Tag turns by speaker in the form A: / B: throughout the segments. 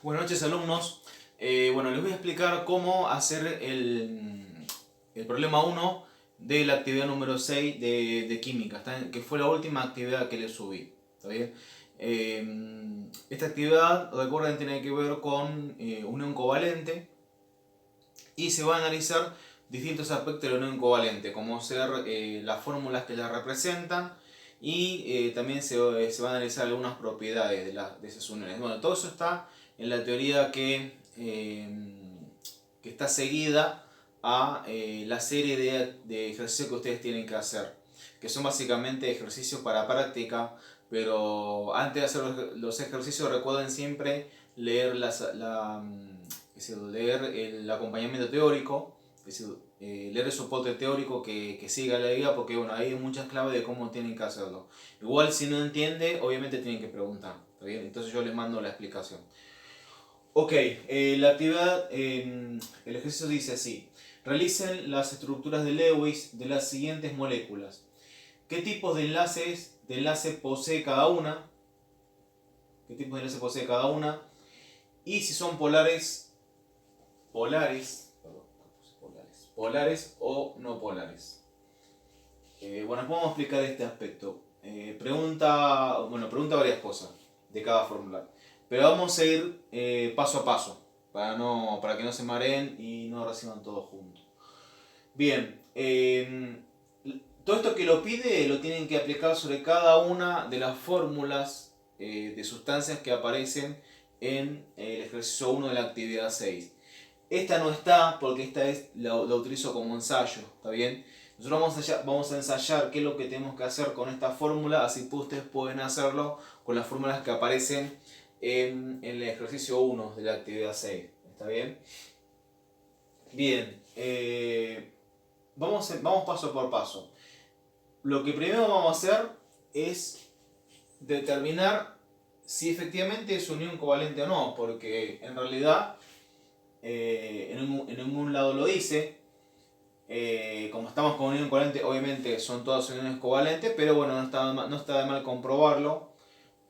A: Buenas noches, alumnos. Bueno, les voy a explicar cómo hacer el problema 1 de la actividad número 6 de química, que fue la última actividad que les subí. ¿Está bien? Esta actividad, recuerden, tiene que ver con unión covalente y se va a analizar distintos aspectos de la unión covalente, como ser las fórmulas que la representan y también se van a analizar algunas propiedades de esas uniones. Bueno, todo eso está en la teoría que está seguida a la serie de ejercicios que ustedes tienen que hacer, que son básicamente ejercicios para práctica, pero antes de hacer los ejercicios recuerden siempre leer leer el acompañamiento teórico, es decir, leer el soporte teórico que siga la guía, porque bueno, hay muchas claves de cómo tienen que hacerlo. Igual si no entiende, obviamente tienen que preguntar, ¿está bien? Entonces yo les mando la explicación. Ok, la actividad, el ejercicio dice así: realicen las estructuras de Lewis de las siguientes moléculas. ¿Qué tipos de enlace posee cada una? ¿Qué tipos de enlace posee cada una? Y si son polares o no polares. Bueno, vamos a explicar este aspecto. Pregunta varias cosas de cada fórmula. Pero vamos a ir paso a paso, para que no se mareen y no reciban todo junto. Bien, todo esto que lo pide lo tienen que aplicar sobre cada una de las fórmulas de sustancias que aparecen en el ejercicio 1 de la actividad 6. Esta no está porque esta la utilizo como ensayo, ¿está bien? Nosotros vamos a ensayar qué es lo que tenemos que hacer con esta fórmula, así que ustedes pueden hacerlo con las fórmulas que aparecen en el ejercicio 1 de la actividad 6. ¿Está bien? Bien, vamos paso por paso. Lo que primero vamos a hacer es determinar si efectivamente es unión covalente o no, porque en realidad en un lado lo dice. Como estamos con unión covalente, obviamente son todas uniones covalentes, pero bueno, no está de mal comprobarlo,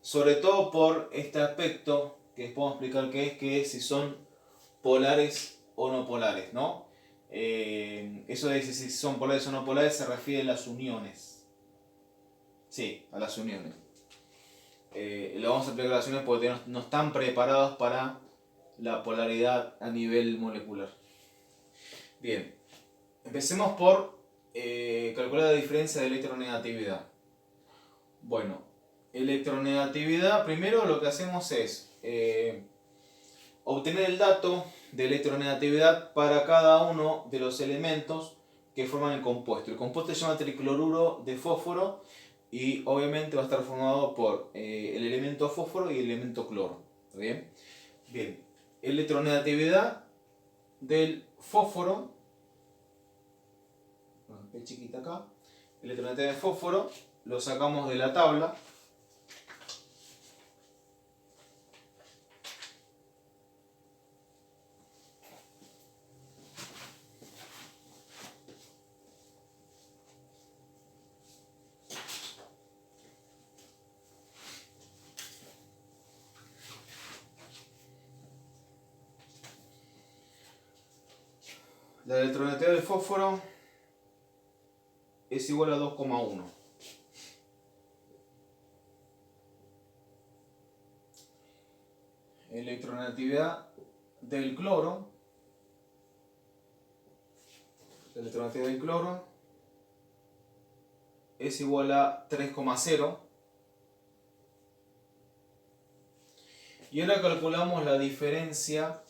A: sobre todo por este aspecto que les puedo explicar que es si son polares o no polares, ¿no? Eso de si son polares o no polares se refiere a las uniones. Sí, a las uniones. Lo vamos a explicar a las uniones porque no están preparados para la polaridad a nivel molecular. Bien, empecemos por calcular la diferencia de electronegatividad. Bueno, electronegatividad, primero lo que hacemos es obtener el dato de electronegatividad para cada uno de los elementos que forman el compuesto. El compuesto se llama tricloruro de fósforo y obviamente va a estar formado por el elemento fósforo y el elemento cloro. ¿Está bien? Bien, electronegatividad del fósforo, chiquita acá, electronegatividad del fósforo, lo sacamos de la tabla. La electronegatividad del fósforo es igual a 2,1. Electronegatividad del cloro, la electronegatividad del cloro es igual a 3,0. Y ahora calculamos la diferencia.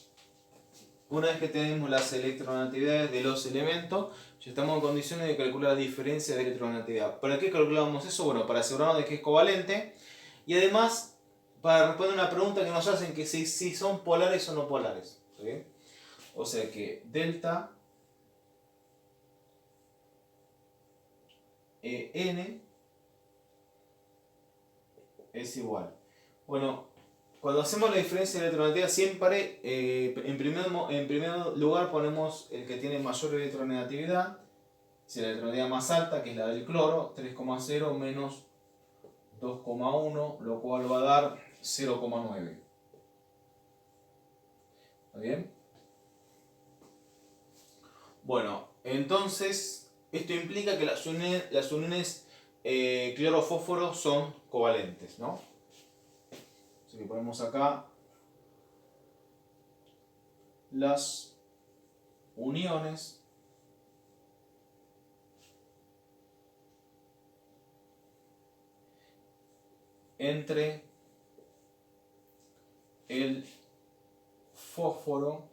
A: Una vez que tenemos las electronegatividades de los elementos, ya estamos en condiciones de calcular la diferencia de electronegatividad. ¿Para qué calculamos eso? Bueno, para asegurarnos de que es covalente y además para responder una pregunta que nos hacen, que si son polares o no polares. ¿Sí? O sea que delta N es igual. Bueno, cuando hacemos la diferencia de electronegatividad siempre en primer lugar ponemos el que tiene mayor electronegatividad, si la electronegatividad más alta, que es la del cloro, 3,0 menos 2,1, lo cual va a dar 0,9. ¿Está bien? Bueno, entonces esto implica que las uniones cloro-fósforo son covalentes, ¿no? Así que ponemos acá las uniones entre el fósforo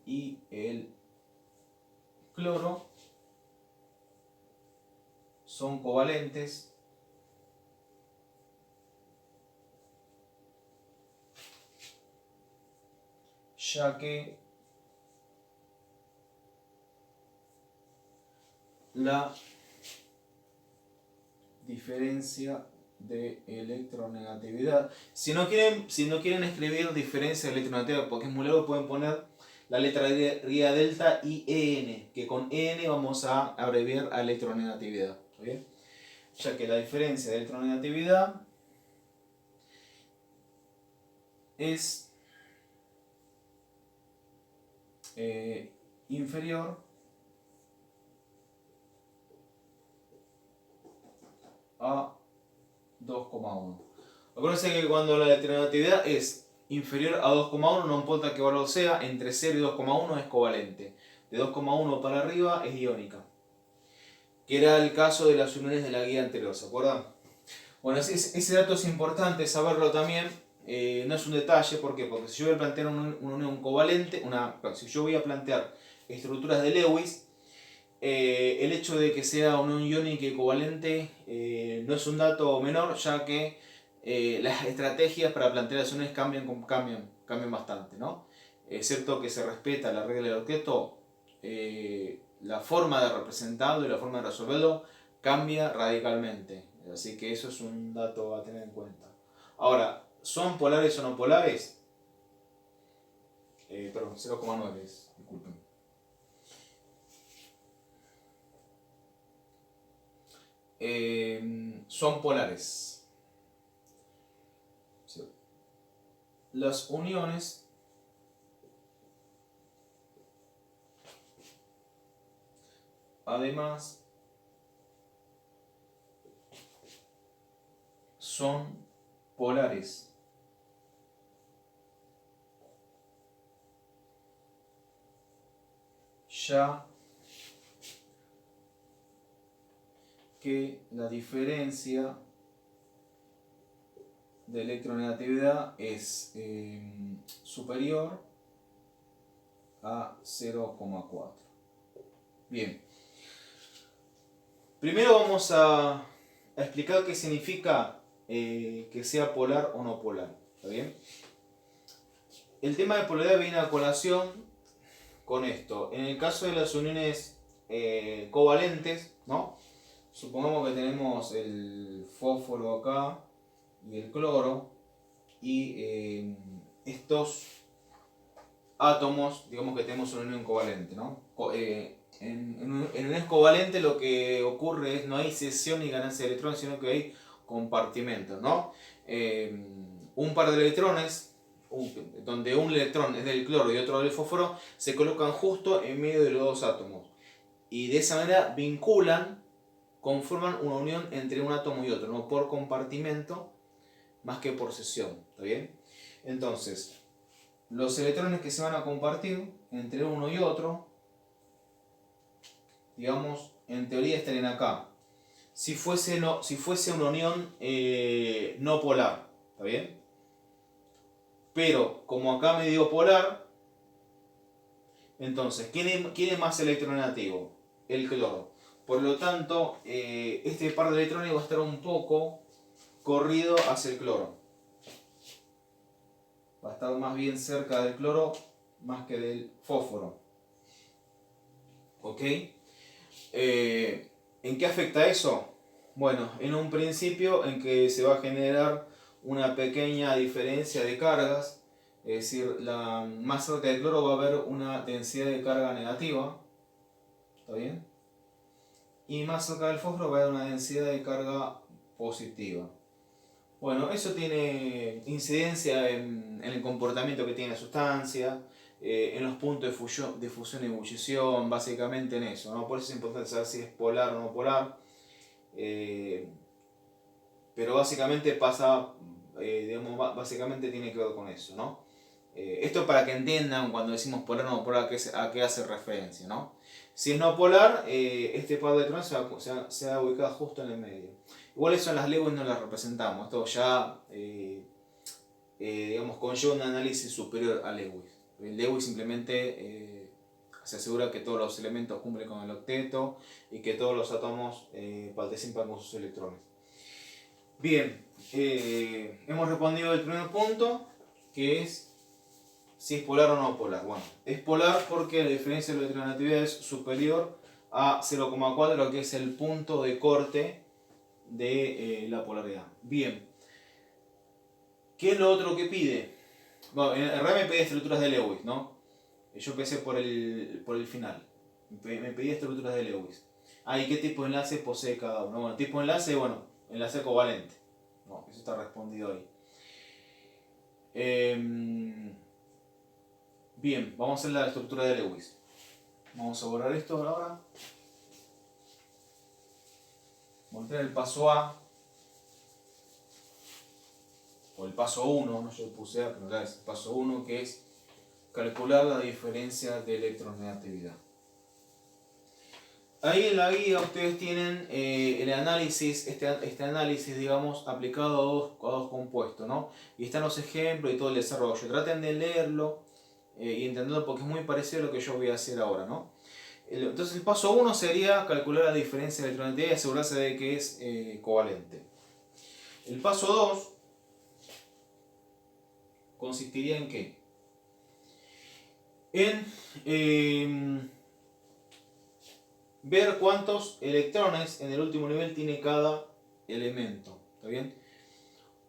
A: y el cloro son covalentes ya que la diferencia de electronegatividad, si no quieren escribir diferencia de electronegatividad porque es muy largo, pueden poner la letra griega delta y EN, que con EN vamos a abreviar a electronegatividad, ¿está bien? Ya que la diferencia de electronegatividad es inferior a 2,1. Acuérdense que cuando la electronegatividad es inferior a 2,1, no importa qué valor sea, entre 0 y 2,1 es covalente. De 2,1 para arriba es iónica. Que era el caso de las uniones de la guía anterior, ¿se acuerdan? Bueno, ese dato es importante saberlo también. No es un detalle, ¿por qué? Porque si yo voy a plantear una unión covalente, si yo voy a plantear estructuras de Lewis, el hecho de que sea una unión iónica y covalente no es un dato menor, ya que las estrategias para plantear las uniones cambian bastante, ¿no? Es cierto que se respeta la regla del octeto, la forma de representarlo y la forma de resolverlo cambia radicalmente. Así que eso es un dato a tener en cuenta. Ahora, ¿son polares o no polares? Perdón, 0,9, disculpen. Son polares. Las uniones además son polares. Ya que la diferencia de electronegatividad es superior a 0,4. Bien. Primero vamos a explicar qué significa que sea polar o no polar. ¿Está bien? El tema de polaridad viene a colación con esto. En el caso de las uniones covalentes, ¿no? Supongamos que tenemos el fósforo acá y el cloro, y estos átomos, digamos que tenemos una unión covalente, ¿no? En uniones covalentes lo que ocurre es no hay cesión ni ganancia de electrones, sino que hay compartimentos, ¿no? Un par de electrones, donde un electrón es del cloro y otro del fósforo, se colocan justo en medio de los dos átomos. Y de esa manera conforman una unión entre un átomo y otro, no por compartimento más que por cesión, ¿está bien? Entonces, los electrones que se van a compartir entre uno y otro, digamos, en teoría estarían acá. Si fuese una unión no polar, ¿está bien? Pero como acá me dio polar, entonces, ¿quién es más electronegativo? El cloro. Por lo tanto, este par de electrones va a estar un poco corrido hacia el cloro. Va a estar más bien cerca del cloro más que del fósforo. ¿Ok? ¿En qué afecta eso? Bueno, en un principio en que se va a generar una pequeña diferencia de cargas, es decir, más cerca del cloro va a haber una densidad de carga negativa, ¿está bien? Y más cerca del fósforo va a haber una densidad de carga positiva. Bueno, eso tiene incidencia en el comportamiento que tiene la sustancia, en los puntos de fusión y ebullición, básicamente en eso, ¿no? Por eso es importante saber si es polar o no polar. Eh, pero básicamente pasa, digamos, básicamente tiene que ver con eso, ¿no? Esto para que entiendan cuando decimos polar o no polar a qué hace referencia, ¿no? Si es no polar, este par de electrones se va a ubicar justo en el medio. Igual eso en las Lewis no las representamos, esto ya digamos, conlleva un análisis superior a Lewis. Lewis simplemente se asegura que todos los elementos cumplen con el octeto y que todos los átomos participan con sus electrones. Bien, hemos respondido el primer punto, que es si es polar o no polar. Bueno, es polar porque la diferencia de electronegatividad es superior a 0,4, que es el punto de corte de la polaridad. Bien, ¿qué es lo otro que pide? Bueno, en realidad me pedía estructuras de Lewis, ¿no? Yo empecé por el final. Me pedía estructuras de Lewis. ¿Y qué tipo de enlace posee cada uno? Bueno, tipo de enlace, bueno, enlace covalente. No, eso está respondido ahí. Bien, vamos a hacer la estructura de Lewis. Vamos a borrar esto ahora. Mostrar el paso A. O el paso 1, no yo puse A, pero es el paso 1, que es calcular la diferencia de electronegatividad. Ahí en la guía ustedes tienen el análisis, este análisis, digamos, aplicado a dos compuestos, ¿no? Y están los ejemplos y todo el desarrollo. Traten de leerlo y entenderlo porque es muy parecido a lo que yo voy a hacer ahora, ¿no? Entonces el paso 1 sería calcular la diferencia de electronegatividad y asegurarse de que es covalente. El paso 2 consistiría en ¿qué? En ver cuántos electrones en el último nivel tiene cada elemento. ¿Está bien?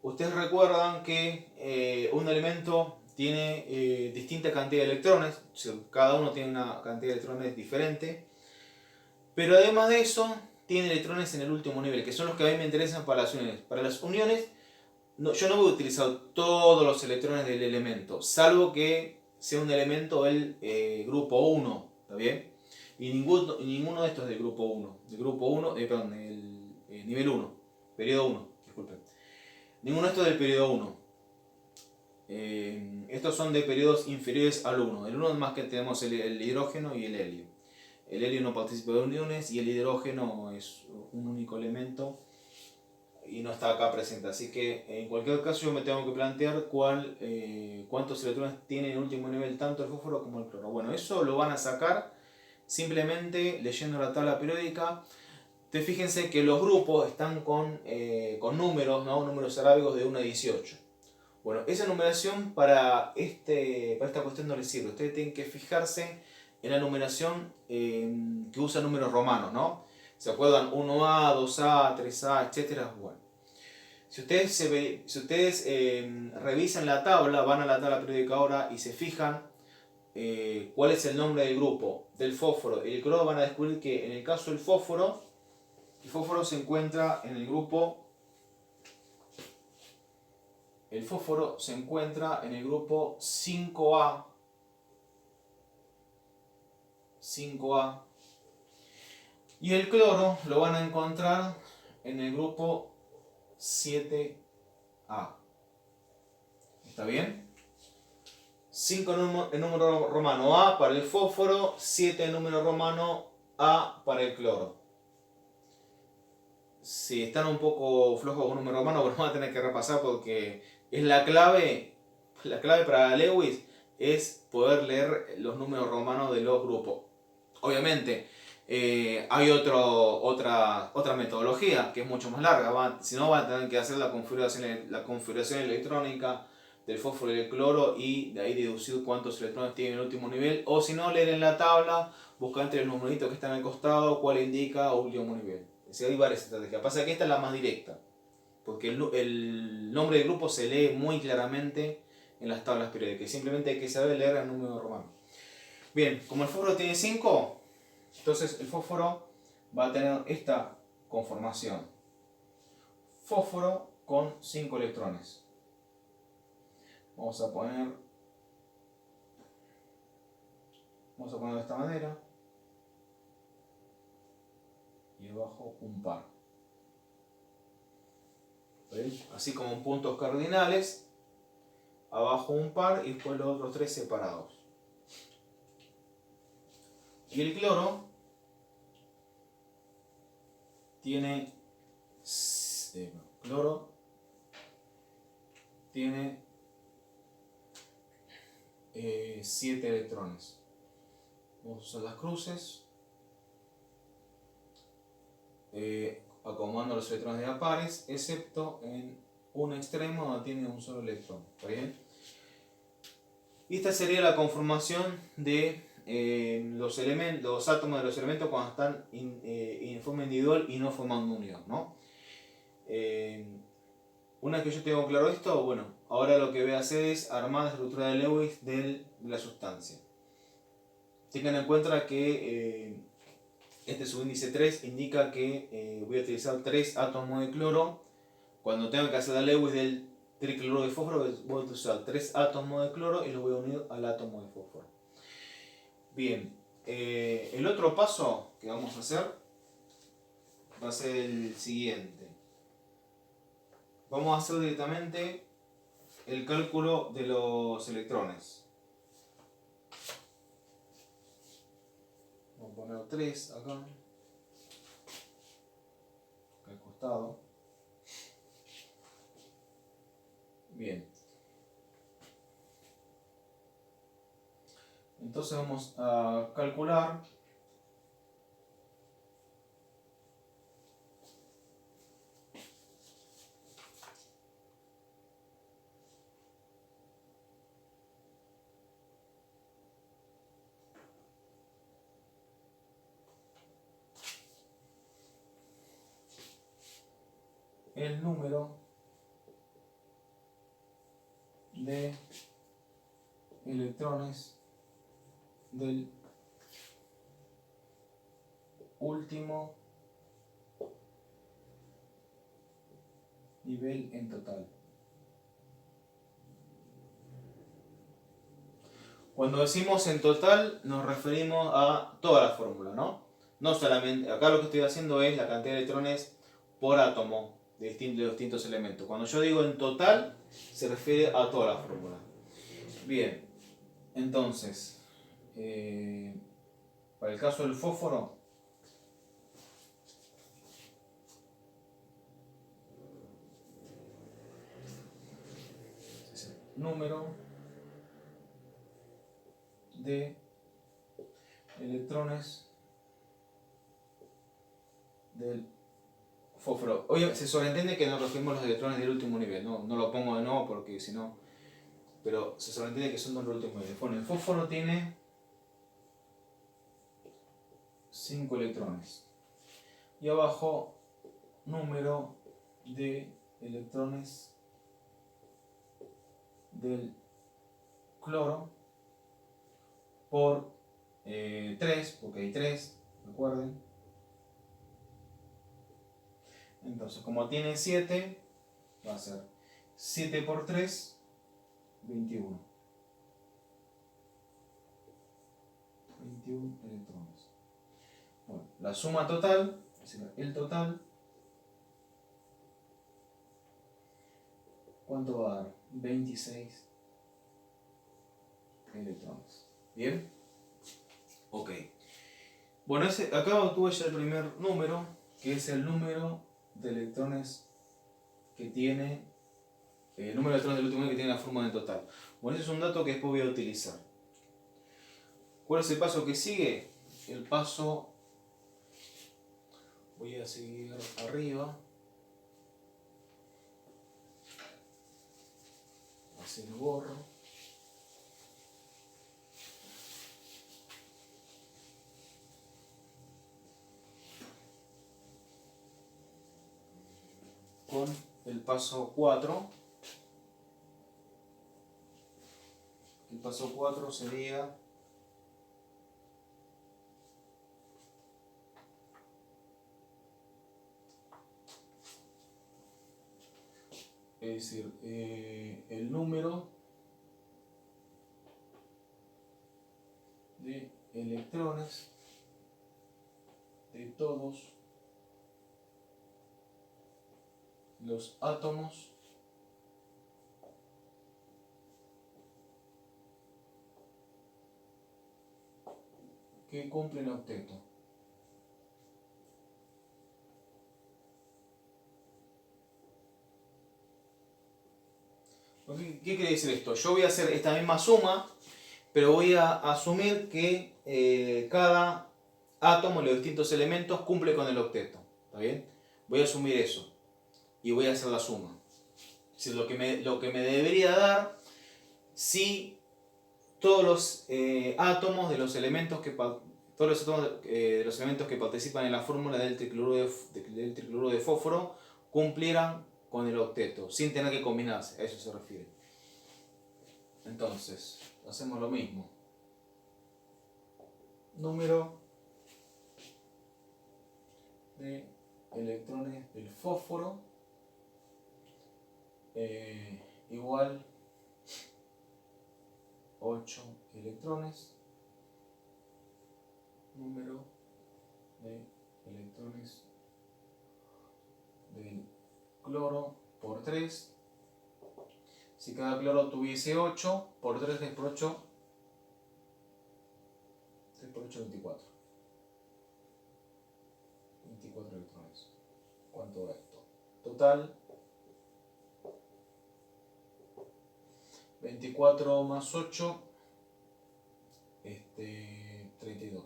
A: Ustedes recuerdan que un elemento tiene distinta cantidad de electrones, cada uno tiene una cantidad de electrones diferente, pero además de eso tiene electrones en el último nivel, que son los que a mí me interesan para las uniones. Para las uniones yo no voy a utilizar todos los electrones del elemento, salvo que sea un elemento del grupo 1, ¿está bien? Y ninguno de estos es del grupo 1, perdón, del nivel 1, periodo 1, disculpen. Ninguno de estos es del periodo 1. Estos son de periodos inferiores al 1. El 1 es más que tenemos el hidrógeno y el helio. El helio no participa de uniones y el hidrógeno es un único elemento y no está acá presente. Así que en cualquier caso yo me tengo que plantear cuántos electrones tiene en el último nivel tanto el fósforo como el cloro. Bueno, eso lo van a sacar simplemente leyendo la tabla periódica. Fíjense que los grupos están con números, ¿no? Números arábigos de 1 a 18. Bueno, esa numeración para esta cuestión no les sirve. Ustedes tienen que fijarse en la numeración que usa números romanos, ¿no? ¿Se acuerdan? 1A, 2A, 3A, etc. Bueno, si ustedes revisan la tabla, van a la tabla periódica ahora y se fijan cuál es el nombre del grupo del fósforo y el cloro, van a descubrir que en el caso del fósforo, el fósforo se encuentra en el grupo 5A, 5A, y el cloro lo van a encontrar en el grupo 7A. ¿Está bien? 5 en número romano A para el fósforo, 7 en número romano A para el cloro. Si están un poco flojos con número romano, pues van a tener que repasar porque es la clave para Lewis es poder leer los números romanos de los grupos. Obviamente, hay otra metodología que es mucho más larga. Si no, van a tener que hacer la configuración electrónica del fósforo y del cloro y de ahí deducir cuántos electrones tiene el último nivel. O si no, leer en la tabla, buscar entre los numeritos que están al costado cuál indica último nivel. Si hay varias estrategias. Pasa que esta es la más directa, porque el nombre del grupo se lee muy claramente en las tablas periódicas. Simplemente hay que saber leer el número romano. Bien, como el fósforo tiene 5, entonces el fósforo va a tener esta conformación. Fósforo, con 5 electrones. Vamos a poner de esta manera y abajo un par. ¿Veis? Así como en puntos cardinales, abajo un par y después los otros 3 separados. Y el cloro tiene 7 electrones. Vamos a usar las cruces, acomodando los electrones de a pares, excepto en un extremo donde tiene un solo electrón. ¿Está bien? Y esta sería la conformación de los átomos de los elementos cuando están en forma individual y no formando unión, ¿no? Una vez que yo tengo claro esto, bueno, ahora lo que voy a hacer es armar la estructura de Lewis de la sustancia. Tengan en cuenta que este subíndice 3 indica que voy a utilizar 3 átomos de cloro. Cuando tenga que hacer la Lewis del tricloruro de fósforo, voy a utilizar 3 átomos de cloro y los voy a unir al átomo de fósforo. Bien, el otro paso que vamos a hacer va a ser el siguiente. Vamos a hacer directamente el cálculo de los electrones. Vamos a poner 3 acá, al costado. Bien. Entonces vamos a calcular el número de electrones del último nivel en total. Cuando decimos en total nos referimos a toda la fórmula, ¿no? No solamente, acá lo que estoy haciendo es la cantidad de electrones por átomo de distintos elementos. Cuando yo digo en total, se refiere a toda la fórmula. Bien, entonces, para el caso del fósforo, es el número de electrones del fósforo. Oye, se sobreentiende que nos referimos a los electrones del último nivel, no lo pongo de nuevo porque si no, pero se sobreentiende que son del último nivel. Bueno, el fósforo tiene 5 electrones. Y abajo, número de electrones del cloro por 3, porque hay 3, recuerden. Entonces, como tiene 7, va a ser 7 por 3, 21. 21 electrones. Bueno, la suma total, es decir, el total, ¿cuánto va a dar? 26 electrones. ¿Bien? Ok. Bueno, acá obtuve ya el primer número, que es el número de electrones que tiene, el número de electrones del último nivel que tiene la fórmula en total. Bueno, ese es un dato que después voy a utilizar. ¿Cuál es el paso que sigue? El paso, voy a seguir arriba, así lo borro. Con el paso 4. El paso 4 sería es decir, el número de electrones de todos los átomos que cumplen octeto. ¿Qué quiere decir esto? Yo voy a hacer esta misma suma, pero voy a asumir que cada átomo, los distintos elementos, cumple con el octeto. ¿Está bien? Voy a asumir eso y voy a hacer la suma. Es decir, lo que me debería dar si todos los átomos de los elementos que participan en la fórmula del tricloruro de fósforo cumplieran con el octeto, sin tener que combinarse, a eso se refiere. Entonces, hacemos lo mismo. Número de electrones del fósforo igual 8 electrones. Número de electrones del cloro por 3. Si cada cloro tuviese 8, por 3, 3 por 8, 3 por 8, 24. 24 electrones. ¿Cuánto da esto? Total, 24 más 8, 32.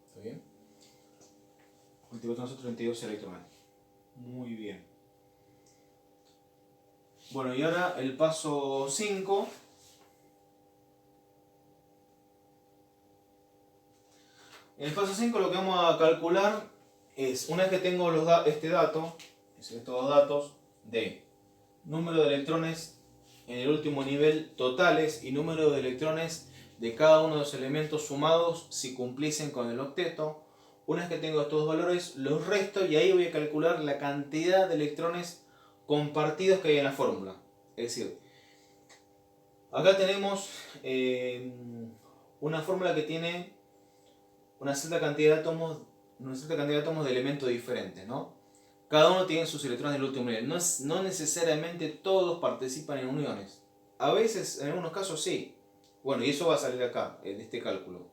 A: ¿Está bien? 24 más 8, 32 electrones. Muy bien. Bueno, y ahora el paso 5. En el paso 5 lo que vamos a calcular es, una vez que tengo este dato, es estos dos datos de número de electrones en el último nivel totales y número de electrones de cada uno de los elementos sumados si cumpliesen con el octeto. Una vez que tengo estos dos valores, los resto y ahí voy a calcular la cantidad de electrones compartidos que hay en la fórmula. Es decir, acá tenemos una fórmula que tiene una cierta cantidad de átomos de elementos diferentes, ¿no? Cada uno tiene sus electrones del último nivel. No necesariamente todos participan en uniones. A veces, en algunos casos sí. Bueno, y eso va a salir acá, en este cálculo.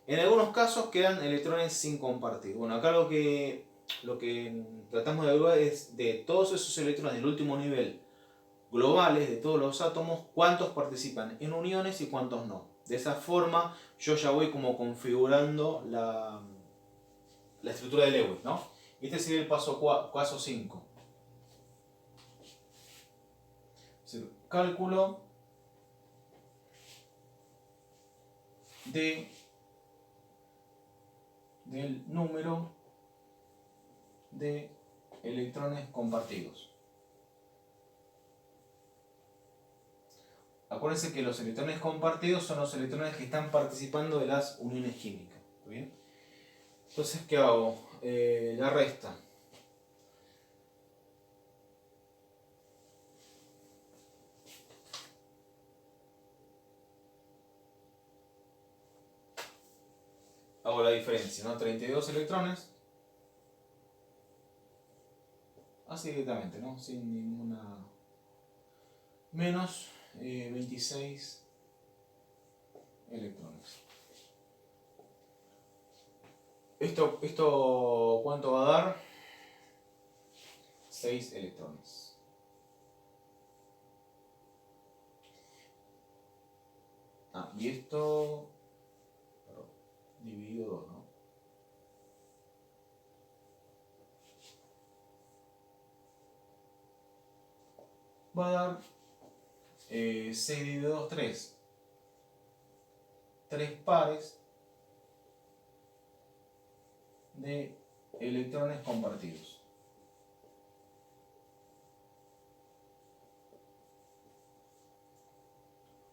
A: En algunos casos quedan electrones sin compartir. Bueno, acá lo que tratamos de evaluar es de todos esos electrones del último nivel globales, de todos los átomos, cuántos participan en uniones y cuántos no. De esa forma yo ya voy como configurando la estructura de Lewis, ¿no? Este sería el paso 5. Cálculo del número de electrones compartidos. Acuérdense que los electrones compartidos son los electrones que están participando de las uniones químicas. ¿Bien? Entonces, ¿qué hago? La resta. Hago la diferencia, ¿no? 32 electrones. Así directamente, ¿no? Sin ninguna... Menos 26 electrones. ¿Esto cuánto va a dar? 6 electrones. Y esto... Perdón, dividido 2, ¿no? Va a dar 6 dividido 2, 3. 3 pares de electrones compartidos.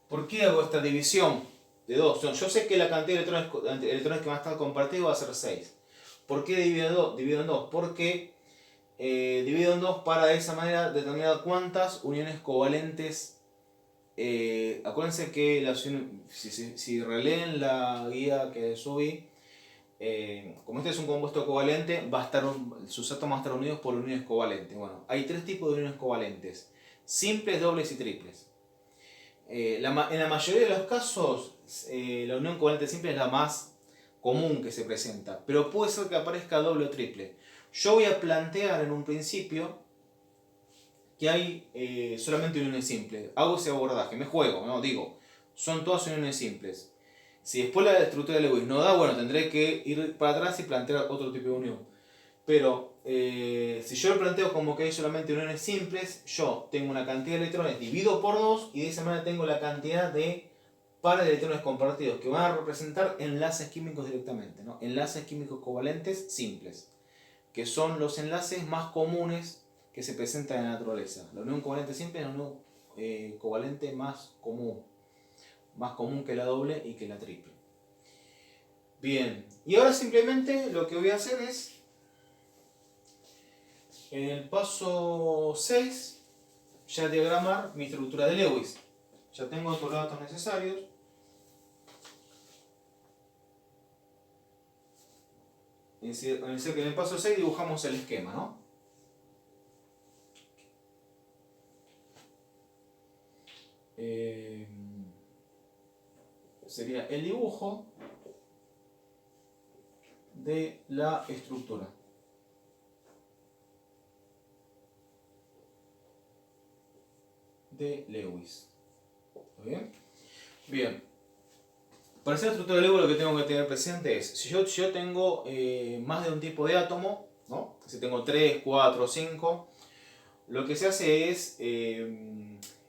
A: ¿Por qué hago esta división de 2? Yo sé que la cantidad de electrones que van a estar compartidos va a ser 6. ¿Por qué divido en 2? Porque divido en dos para de esa manera determinar cuántas uniones covalentes. Acuérdense que si releen la guía que subí, como este es un compuesto covalente, sus átomos van a estar unidos por uniones covalentes. Bueno, hay tres tipos de uniones covalentes: simples, dobles y triples. En la mayoría de los casos, la unión covalente simple es la más común que se presenta, pero puede ser que aparezca doble o triple. Yo voy a plantear en un principio que hay solamente uniones simples. Hago ese abordaje, me juego, ¿no? Digo, son todas uniones simples. Si después la estructura de Lewis no da, bueno, tendré que ir para atrás y plantear otro tipo de unión. Pero si yo lo planteo como que hay solamente uniones simples, yo tengo una cantidad de electrones, divido por 2 y de esa manera tengo la cantidad de pares de electrones compartidos que van a representar enlaces químicos directamente, ¿no? Enlaces químicos covalentes simples, que son los enlaces más comunes que se presentan en la naturaleza. La unión covalente simple es la unión covalente más común que la doble y que la triple. Bien, y ahora simplemente lo que voy a hacer es, en el paso 6, ya diagramar mi estructura de Lewis. Ya tengo todos los datos necesarios. Es decir, que en el paso 6 dibujamos el esquema, ¿no? Sería el dibujo de la estructura. De Lewis. ¿Está bien? Bien. Para hacer la estructura de Lewis lo que tengo que tener presente es, si yo tengo más de un tipo de átomo, ¿no? Si tengo 3, 4, 5, lo que se hace es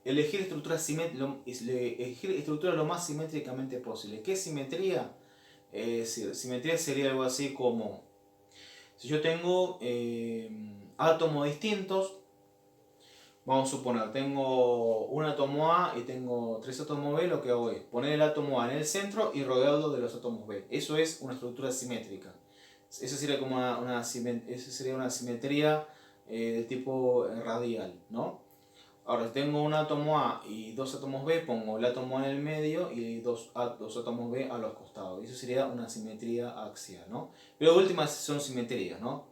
A: elegir estructuras lo más simétricamente posible. ¿Qué es simetría? Simetría sería algo así como, si yo tengo átomos distintos, vamos a suponer, tengo un átomo A y tengo 3 átomos B, lo que hago es poner el átomo A en el centro y rodearlo de los átomos B. Eso es una estructura simétrica. Eso sería como eso sería una simetría de tipo radial, ¿no? Ahora, si tengo un átomo A y 2 átomos B, pongo el átomo A en el medio y dos átomos B a los costados. Eso sería una simetría axial, ¿no? Pero últimas son simetrías, ¿no?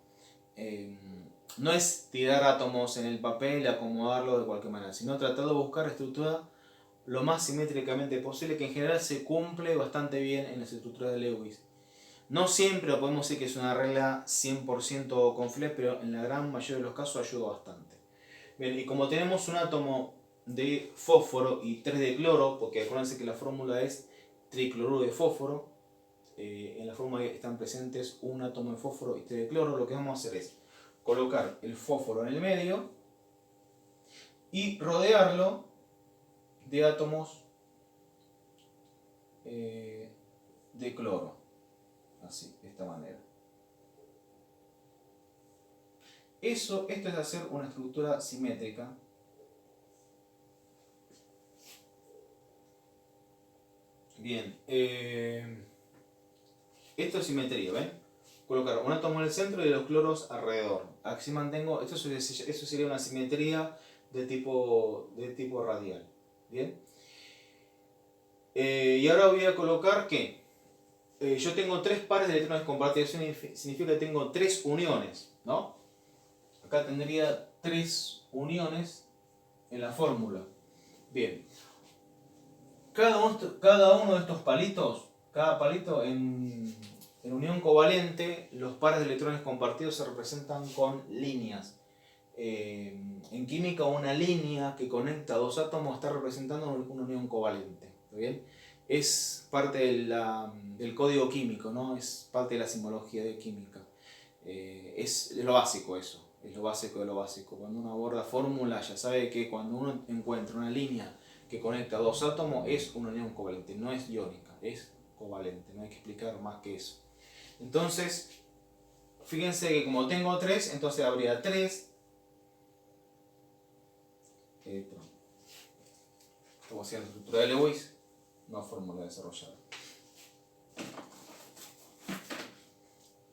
A: No es tirar átomos en el papel y acomodarlos de cualquier manera, sino tratar de buscar estructura lo más simétricamente posible, que en general se cumple bastante bien en las estructuras de Lewis. No siempre podemos decir que es una regla 100% confiable, pero en la gran mayoría de los casos ayuda bastante. Bien, y como tenemos un átomo de fósforo y 3 de cloro, porque acuérdense que la fórmula es tricloruro de fósforo, en la fórmula están presentes un átomo de fósforo y 3 de cloro, lo que vamos a hacer es colocar el fósforo en el medio y rodearlo de átomos de cloro, así, de esta manera. Esto es hacer una estructura simétrica. Bien, esto es simetría, ¿ven? Colocar un átomo en el centro y los cloros alrededor. Aquí mantengo, eso sería una simetría de tipo radial. Bien. Y ahora voy a colocar que yo tengo 3 pares de electrones compartidos, significa que tengo 3 uniones, ¿no? Acá tendría 3 uniones en la fórmula. Bien. Cada uno de estos palitos, cada palito en unión covalente, los pares de electrones compartidos se representan con líneas. En química, una línea que conecta dos átomos está representando una unión covalente. ¿Está bien? Es parte del código químico, ¿no? Es parte de la simbología de química. Es lo básico eso, es lo básico de lo básico. Cuando uno aborda fórmula ya sabe que cuando uno encuentra una línea que conecta dos átomos es una unión covalente, no es iónica, es covalente, no hay que explicar más que eso. Entonces, fíjense que como tengo 3, entonces habría 3. Como sea la estructura de Lewis, una fórmula desarrollada.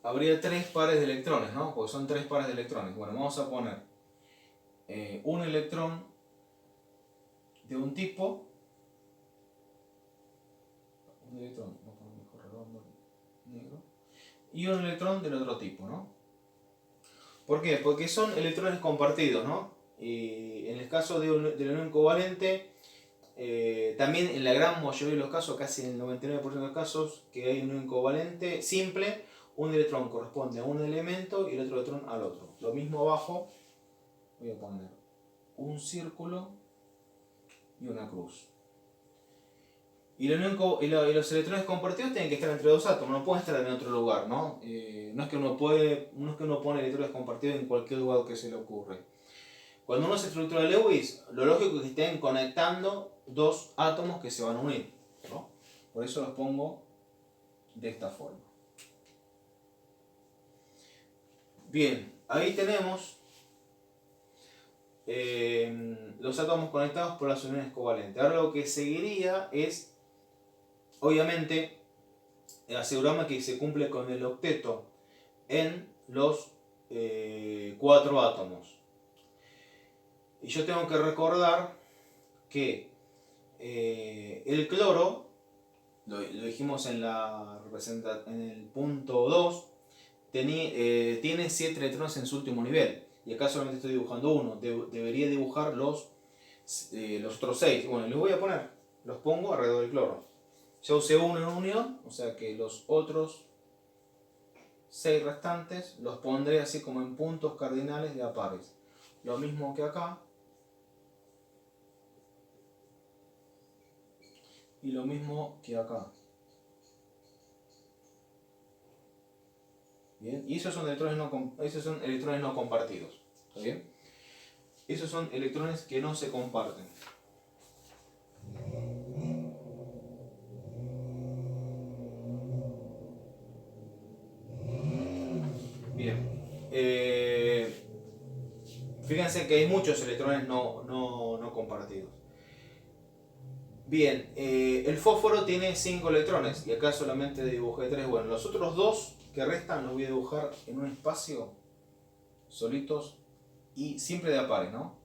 A: habría 3 pares de electrones, ¿no? Porque son 3 pares de electrones. Bueno, vamos a poner un electrón de un tipo, un electrón, vamos a poner mejor redondo, negro, y un electrón del otro tipo, ¿no? ¿Por qué? Porque son electrones compartidos, ¿no? Y en el caso de la unión covalente, también en la gran mayoría de los casos, casi en el 99% de los casos, que hay unión covalente simple, un electrón corresponde a un elemento y el otro electrón al otro. Lo mismo abajo, voy a poner un círculo y una cruz. Y los electrones compartidos tienen que estar entre dos átomos, no pueden estar en otro lugar, ¿no? No es que uno pone electrones compartidos en cualquier lugar que se le ocurre. Cuando uno se estructura Lewis, lo lógico es que estén conectando dos átomos que se van a unir, ¿no? Por eso los pongo de esta forma. Bien, ahí tenemos los átomos conectados por las uniones covalentes. Ahora lo que seguiría es, obviamente, asegurarme que se cumple con el octeto en los 4 átomos. Y yo tengo que recordar que el cloro, lo dijimos en el punto 2, tiene 7 electrones en su último nivel. Y acá solamente estoy dibujando uno. Debería dibujar los otros 6. Bueno, les voy a poner. Los pongo alrededor del cloro. Ya usé uno en unión, o sea que los otros 6 restantes los pondré así como en puntos cardinales de a pares. Lo mismo que acá. Y lo mismo que acá. Bien, y esos son electrones no compartidos. ¿Está bien? Esos son electrones que no se comparten. Bien. Fíjense que hay muchos electrones no compartidos. Bien, el fósforo tiene 5 electrones y acá solamente dibujé 3. Bueno, los otros 2 que restan los voy a dibujar en un espacio solitos y siempre de a pares, ¿no?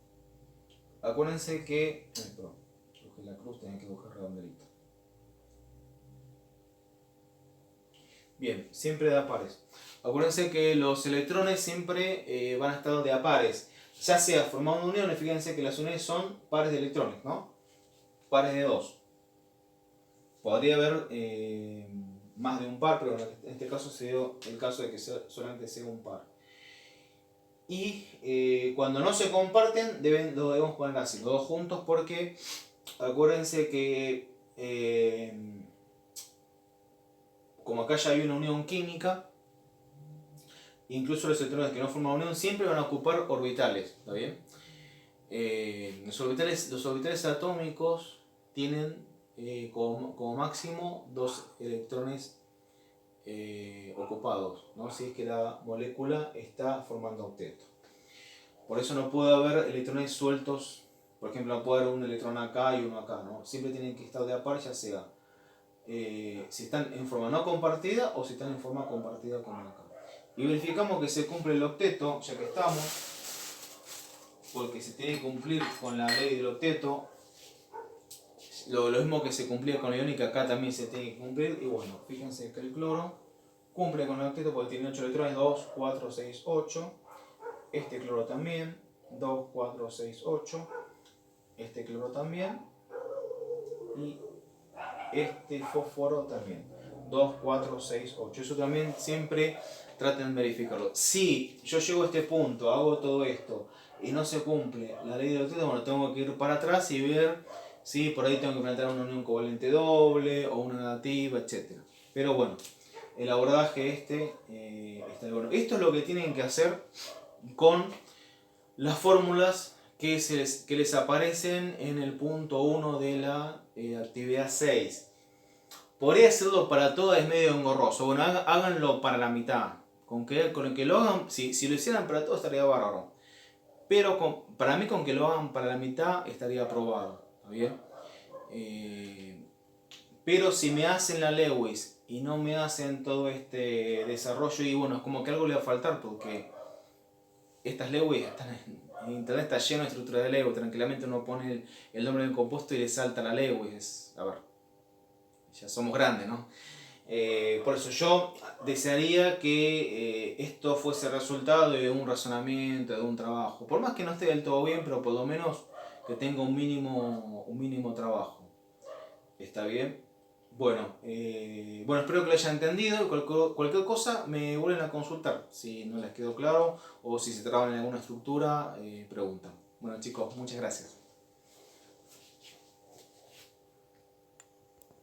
A: Acuérdense que... perdón, dibujé la cruz, tenía que dibujar redondelito. Bien, siempre de a pares. Acuérdense que los electrones siempre van a estar de a pares. Ya sea formando uniones, fíjense que las uniones son pares de electrones, ¿no? Pares de 2. Podría haber más de un par, pero en este caso se dio el caso de que solamente sea un par. Y cuando no se comparten, lo debemos poner así, los dos juntos, porque acuérdense que como acá ya hay una unión química, incluso los electrones que no forman unión siempre van a ocupar orbitales, ¿está bien? Los orbitales atómicos tienen como máximo 2 electrones ocupados, ¿no? Si es que la molécula está formando octeto. Por eso no puede haber electrones sueltos, por ejemplo, no puede haber un electrón acá y uno acá, ¿no? Siempre tienen que estar de a par, ya sea si están en forma no compartida o si están en forma compartida como acá. Y verificamos que se cumple el octeto, ya que estamos, porque se tiene que cumplir con la ley del octeto. Lo mismo que se cumplía con la iónica, acá también se tiene que cumplir. Y bueno, fíjense que el cloro cumple con el octeto porque tiene 8 electrones, 2, 4, 6, 8. Este cloro también, 2, 4, 6, 8. Este cloro también. Y este fósforo también, 2, 4, 6, 8. Eso también siempre traten de verificarlo. Si yo llego a este punto, hago todo esto y no se cumple la ley del octeto, bueno, tengo que ir para atrás y ver si por ahí tengo que plantear una unión covalente doble o una negativa, etc. Pero bueno, el abordaje está bueno. Esto es lo que tienen que hacer con las fórmulas que les aparecen en el punto 1 de la actividad 6. Podría hacerlo para todo, es medio engorroso. Bueno, háganlo para la mitad. Con el que lo hagan, si lo hicieran para todo estaría bárbaro. Pero para mí con que lo hagan para la mitad estaría aprobado. ¿Está bien? Pero si me hacen la Lewis y no me hacen todo este desarrollo y bueno, es como que algo le va a faltar porque estas Lewis están en internet, está lleno de estructuras de Lewis, tranquilamente uno pone el nombre del compuesto y le salta la Lewis, a ver, ya somos grandes, ¿no? Por eso yo desearía que esto fuese resultado de un razonamiento, de un trabajo, por más que no esté del todo bien, pero por lo menos que tenga un mínimo trabajo. ¿Está bien? Bueno, bueno, espero que lo hayan entendido. Cualquier cosa me vuelven a consultar. Si no les quedó claro o si se traban en alguna estructura, preguntan. Bueno chicos, muchas gracias.